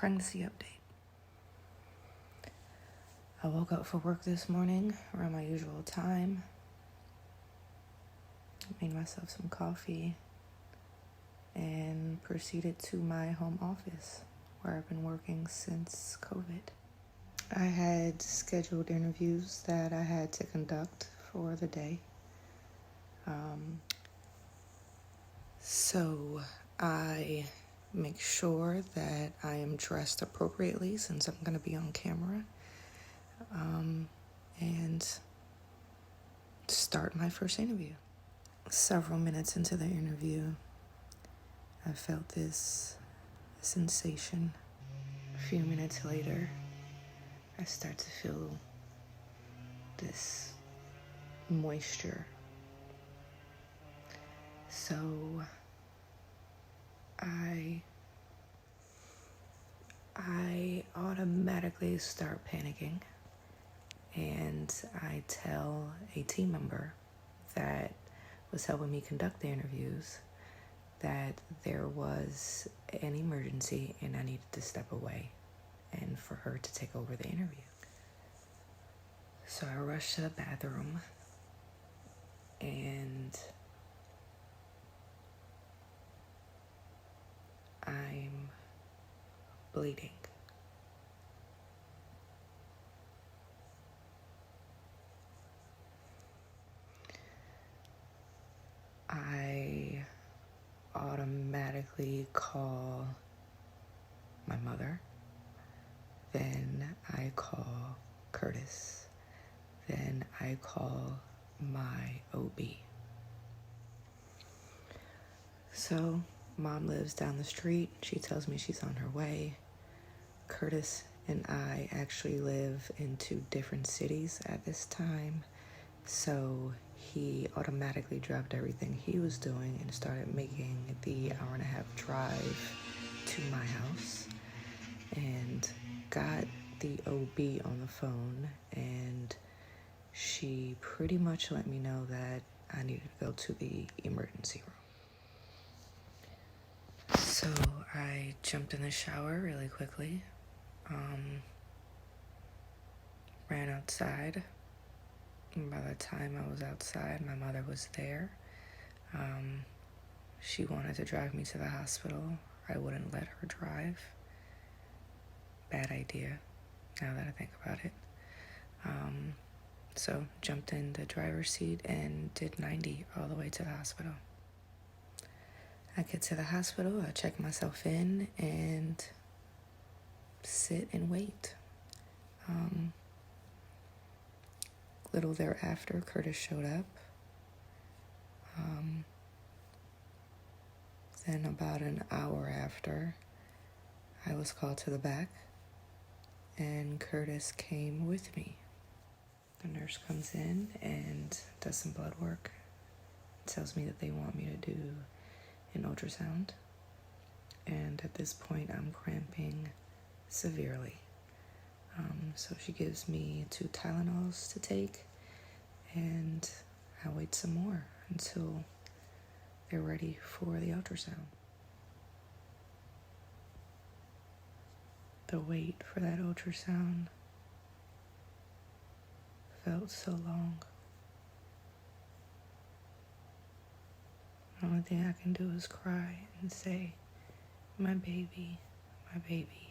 pregnancy update. I woke up for work this morning around my usual time. Made myself some coffee and proceeded to my home office where I've been working since COVID. I had scheduled interviews that I had to conduct for the day. So I make sure that I am dressed appropriately since I'm going to be on camera, and start my first interview. Several minutes into the interview, I felt this sensation. A few minutes later, I start to feel this moisture. So I automatically start panicking, and I tell a team member that was helping me conduct the interviews that there was an emergency and I needed to step away and for her to take over the interview. So I rushed to the bathroom and I'm bleeding. I automatically call my mother, then I call Curtis, then I call my OB. So Mom lives down the street. She tells me she's on her way. Curtis and I actually live in 2 different cities at this time, so he automatically dropped everything he was doing and started making the hour-and-a-half drive to my house and got the OB on the phone, and she pretty much let me know that I needed to go to the emergency room. So I jumped in the shower really quickly, ran outside. And by the time I was outside, my mother was there. She wanted to drive me to the hospital. I wouldn't let her drive. Bad idea, now that I think about it. So jumped in the driver's seat and did 90 all the way to the hospital. I get to the hospital, I check myself in and sit and wait. Little thereafter, Curtis showed up. Then about an hour after, I was called to the back, and Curtis came with me. The nurse comes in and does some blood work, tells me that they want me to do an ultrasound, and at this point I'm cramping severely. So she gives me 2 Tylenols to take, and I wait some more until they're ready for the ultrasound. The wait for that ultrasound felt so long. The only thing I can do is cry and say, my baby, my baby.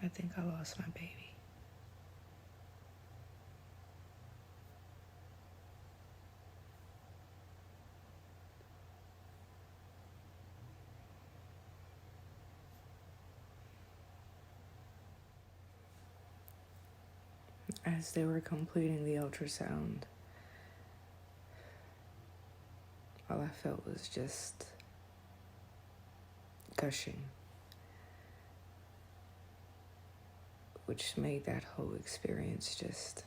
I think I lost my baby. As they were completing the ultrasound, all I felt was just gushing, which made that whole experience just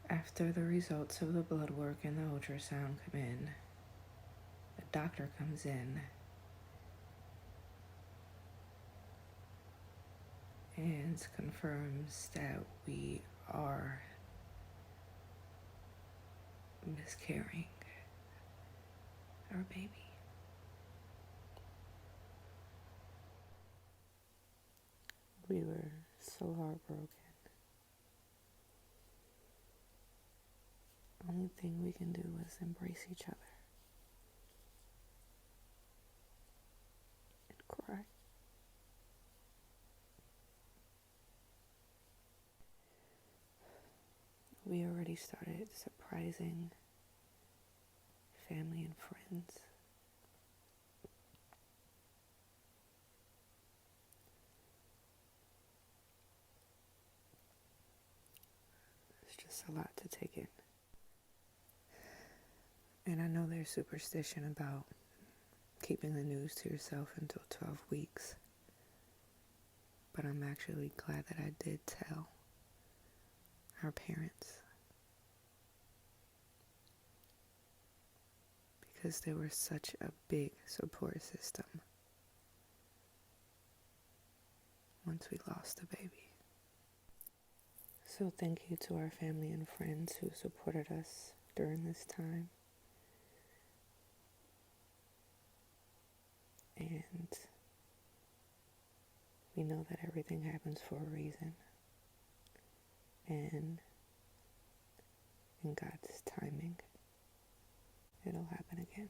after the results of the blood work and the ultrasound come in, the doctor comes in and confirms that we are miscarrying our baby. We were so heartbroken. Only thing we can do is embrace each other and cry. We already started surprising family and friends. It's just a lot to take in. And I know there's superstition about keeping the news to yourself until 12 weeks. But I'm actually glad that I did tell our parents, because they were such a big support system once we lost the baby. So thank you to our family and friends who supported us during this time. And we know that everything happens for a reason. And in God's timing, it'll happen again.